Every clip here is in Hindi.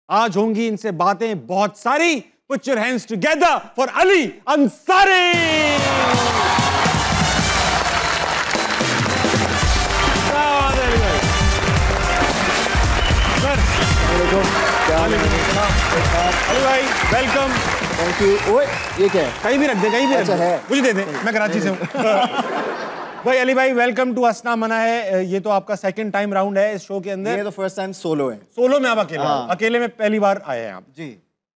आज होंगी इनसे बातें बहुत सारी। Put your hands together for Ali Ansari. Ali भाई वेलकम। Thank you. ओए ये क्या है? कहीं भी रख दे, कहीं भी रख दे। है। मुझे दे दे, मैं कराची से हूँ। भाई अली भाई वेलकम टू हंसना मना है। ये तो आपका सेकंड टाइम राउंड है इस शो के अंदर। ये तो फर्स्ट टाइम सोलो है। सोलो में आप अकेले हाँ। अकेले में पहली बार आए हैं आप जी।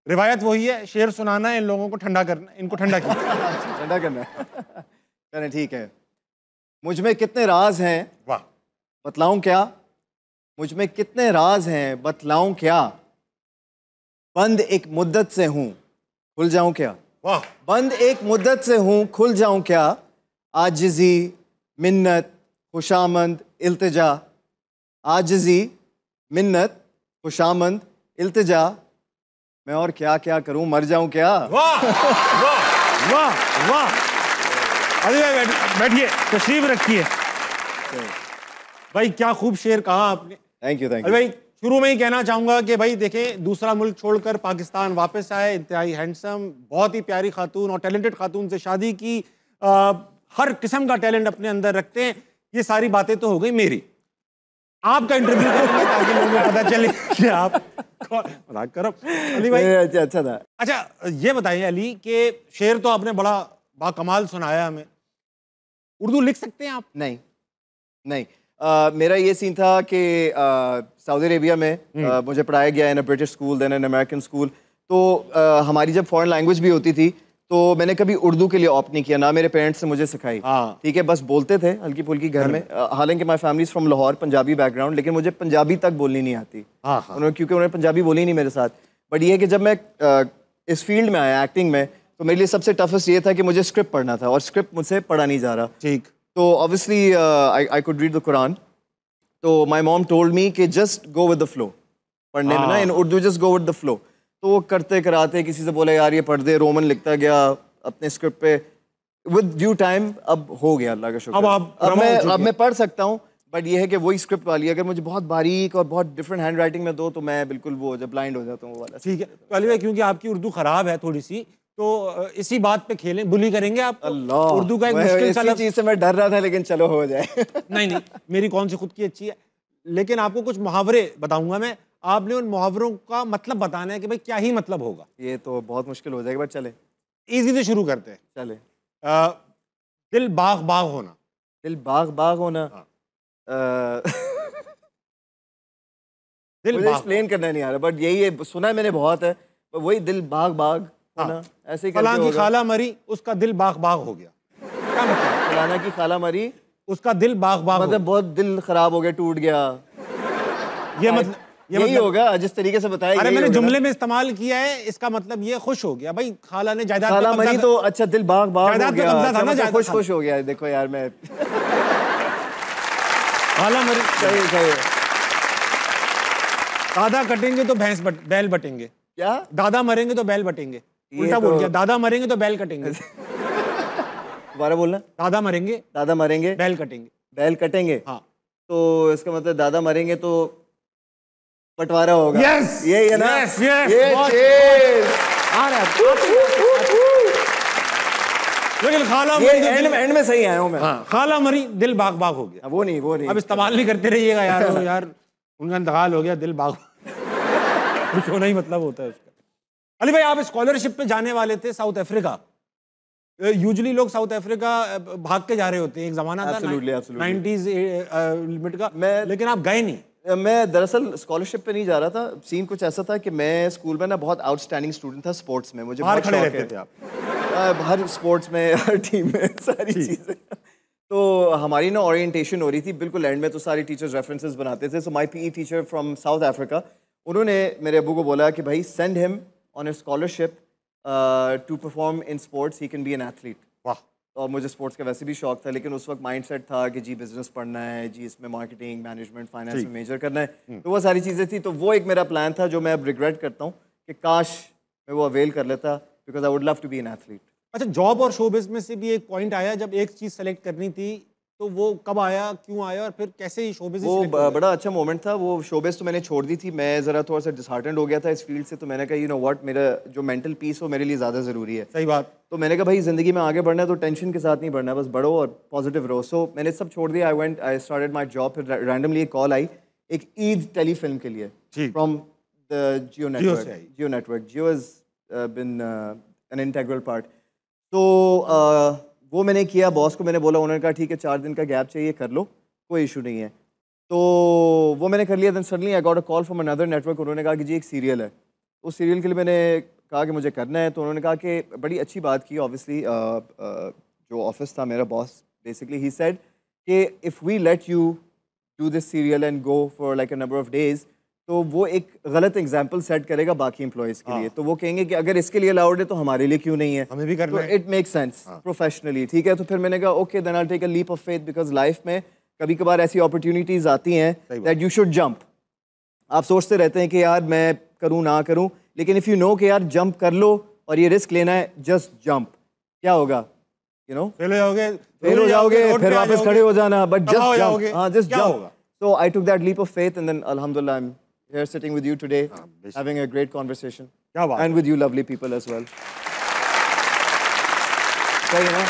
रिवायत वही है, शेर सुनाना है, इन लोगों को ठंडा करना, इनको ठंडा किया। ठंडा करना है। चलें ठीक है। मुझ में कितने राज हैं वाह। बतलाऊं क्या? मुझ में कितने राज हैं बतलाऊं क्या? बंद एक मुद्दत से हूं खुल जाऊं क्या? वाह। बंद एक मुद्दत से हूं खुल जाऊं क्या? आजिज़ी मिन्नत खुशामंद इल्तिजा। आजिज़ी मिन्नत खुशामंद इल्तिजा। मैं और क्या क्या करूं, मर जाऊं क्या? वाह वाह वाह वाह। अली भाई बैठिए, तशरीफ रखिए। भाई क्या खूब शेर कहा आपने। Thank you. अली भाई शुरू में ही कहना चाहूंगा कि भाई देखें, दूसरा मुल्क छोड़कर पाकिस्तान वापस आए, इंतहाई हैंडसम, बहुत ही प्यारी खातून और टैलेंटेड खातून से शादी की, हर किस्म का टैलेंट अपने अंदर रखते हैं। ये सारी बातें तो हो गई मेरी। आपका इंटरव्यू करूंगा ताकि लोगों को पता चले कि आप मजाक करो। अली भाई अच्छा था। अच्छा ये बताइए अली कि शेर तो आपने बड़ा बाकमाल सुनाया हमें, उर्दू लिख सकते हैं आप? नहीं नहीं। मेरा ये सीन था कि सऊदी अरेबिया में मुझे पढ़ाया गया in British school then an American school. तो हमारी जब फॉरेन लैंग्वेज भी होती थी तो मैंने कभी उर्दू के लिए ऑप्ट नहीं किया, ना मेरे पेरेंट्स ने मुझे सिखाई। ठीक है, बस बोलते थे हल्की फुल्की घर में। हालांकि my family from Lahore, Punjabi background, लेकिन मुझे पंजाबी तक बोलनी नहीं आती क्योंकि उन्होंने पंजाबी बोली नहीं मेरे साथ। बट ये है कि जब मैं इस फील्ड में आया एक्टिंग में, तो मेरे लिए सबसे टफेस्ट ये था कि मुझे स्क्रिप्ट पढ़ना था और स्क्रिप्ट मुझसे पढ़ा नहीं जा रहा। ठीक। तो obviously I could read the Quran. तो माई मॉम टोल्ड मी कि just go with the flow. पढ़ने में ना in Urdu just go with the flow. तो वो करते कराते किसी से बोला यार ये पढ़ दे, रोमन लिखता गया अपने स्क्रिप्ट पे। विद ड्यू टाइम अब हो गया, अल्लाह का शुक्र। अब मैं पढ़ सकता हूँ। बट ये है कि वही स्क्रिप्ट वाली अगर मुझे बहुत बारीक और बहुत डिफरेंट हैंड राइटिंग में दो तो मैं बिल्कुल वो जब ब्लाइंड हो जाता हूँ वो वाला। ठीक है तो अली भाई क्योंकि आपकी उर्दू खराब है थोड़ी सी, तो इसी बात पे खेलें, बुली करेंगे आप। अल्लाह, उर्दू का एक मुश्किल सा चीज से मैं डर रहा था, लेकिन चलो हो जाए। नहीं नहीं, मेरी कौन सी खुद की अच्छी है। लेकिन आपको कुछ मुहावरे बताऊंगा मैं, आपने उन मुहावरों का मतलब बताना है कि भाई क्या ही मतलब होगा। ये तो बहुत मुश्किल हो जाएगा, बट चले इजी से शुरू करते हैं। चले। दिल बाग बाग होना। दिल बाग बाग होना। दिल मुझे एक्सप्लेन करना नहीं आ रहा, बट यही है, सुना है मैंने बहुत है, वही दिल बाग बाग होना। ऐसे ही फलां की खाला मरी, उसका दिल बाग बाग हो गया। क्या मतलब? फलाना की खाला मरी, उसका दिल बाग बाग मतलब बहुत दिल खराब हो गया, टूट गया। ये मतलब यही होगा जिस तरीके से बताया। अरे मैंने जुमले में इस्तेमाल किया है, इसका मतलब ये खुश हो गया भाई, खाला ने जायदाद खाला मरी तो अच्छा दिल बाग बाग हो गया, था ना, मतलब खुश खुश हो गया। देखो यार मैं खाला मरी सही सही। दादा कटेंगे तो भैंस बैल बटेंगे। क्या? दादा मरेंगे तो बैल बटेंगे। उल्टा बोल गया, दादा मरेंगे तो बैल कटेंगे। दोबारा बोलना। दादा मरेंगे बैल कटेंगे। बैल कटेंगे, हाँ। तो इसका मतलब दादा मरेंगे तो बंटवारा होगा। यस ये है ना। यस लेकिन खाला एंड में सही आया हूँ मैं। हाँ, खाला मरी दिल बाग बाग हो गया। वो नहीं अब इस्तेमाल नहीं करते रहिएगा यार। यार उनका इंतकाल हो गया, दिल बाग कुछ होना ही मतलब होता है उसका। अली भाई आप स्कॉलरशिप पे जाने वाले थे साउथ अफ्रीका। यूजुअली लोग साउथ अफ्रीका भाग के जा रहे होते हैं, एक जमाना था 90s लिमिट का, लेकिन आप गए नहीं। मैं दरअसल स्कॉलरशिप पे नहीं जा रहा था। सीन कुछ ऐसा था कि मैं स्कूल में ना बहुत आउटस्टैंडिंग स्टूडेंट था स्पोर्ट्स में। मुझे बहुत खड़े रहते थे आप हर स्पोर्ट्स में, हर टीम में, सारी चीज़ें। तो हमारी ना ओरिएंटेशन हो रही थी, बिल्कुल एंड में तो सारी टीचर्स रेफरेंसेस बनाते थे। So my PE teacher from South Africa, उन्होंने मेरे अबू को बोला कि भाई send him on a scholarship to perform in sports, he can be an athlete. वाह। और मुझे स्पोर्ट्स का वैसे भी शौक था, लेकिन उस वक्त माइंडसेट था कि जी बिजनेस पढ़ना है, जी इसमें मार्केटिंग मैनेजमेंट फाइनेंस में मेजर करना है। तो वो सारी चीज़ें थी। तो वो एक मेरा प्लान था जो मैं अब रिग्रेट करता हूँ कि काश मैं वो अवेल कर लेता, because I would love to be an athlete. अच्छा, जॉब और शोबिज़ में से भी एक पॉइंट आया जब एक चीज़ सेलेक्ट करनी थी, तो वो कब आया, क्यों आया और फिर कैसे ही शोबिज़ वो बड़ा अच्छा मोमेंट था। वो शोबिज़ तो मैंने छोड़ दी थी, मैं ज़रा थोड़ा सा डिसहार्टेंड हो गया था इस फील्ड से, तो मैंने कहा यू नो व्हाट, मेरा जो मेंटल पीस हो मेरे लिए ज़्यादा ज़रूरी है। सही बात। तो मैंने कहा भाई ज़िंदगी में आगे बढ़ना है तो टेंशन के साथ नहीं बढ़ना, बस बढ़ो और पॉजिटिव रहो। सो मैंने सब छोड़ दिया, आई स्टार्टेड माई जॉब। फिर रैंडमली एक कॉल आई एक ईद टेलीफिल्म के लिए from the Jio network. Jio has been an integral part. तो वो मैंने किया, बॉस को मैंने बोला, उन्होंने कहा ठीक है 4 दिन का गैप चाहिए, कर लो, कोई इशू नहीं है। तो वो मैंने कर लिया। Then suddenly I got a call from another network. उन्होंने कहा कि जी एक सीरियल है, उस सीरियल के लिए मैंने कहा कि मुझे करना है। तो उन्होंने कहा कि बड़ी अच्छी बात की, ऑब्वियसली जो ऑफिस था मेरा बॉस बेसिकली ही सेड कि if we let you do this serial and go for like a number of days, तो वो एक गलत एग्जाम्पल सेट करेगा बाकी एम्प्लॉयज़ के लिए। तो वो कहेंगे कि अगर इसके लिए अलाउड है तो हमारे लिए क्यों नहीं है, हमें भी करना तो है। इट मेक सेंस प्रोफेशनली, ठीक है। तो फिर मैंने कहा okay then I take a leap of faith, because life में कभी कभार ऐसी अपॉर्चुनिटीज़ आती हैं दैट यू शुड जंप। आप सोचते रहते हैं कि यार मैं करूँ ना करूँ, लेकिन इफ़ यू नो कि यार जंप कर लो और ये रिस्क लेना है, जस्ट जंप। क्या होगा, यू नो, फेल हो जाओगे फिर वापस खड़े हो जाना, बट जस्ट जंप। हाँ, जस्ट क्या जंप। होगा? So I took that leap of faith, and then alhamdulillah I'm here sitting with you today, having a great conversation, क्या बात and with you lovely people as well. सही है ना?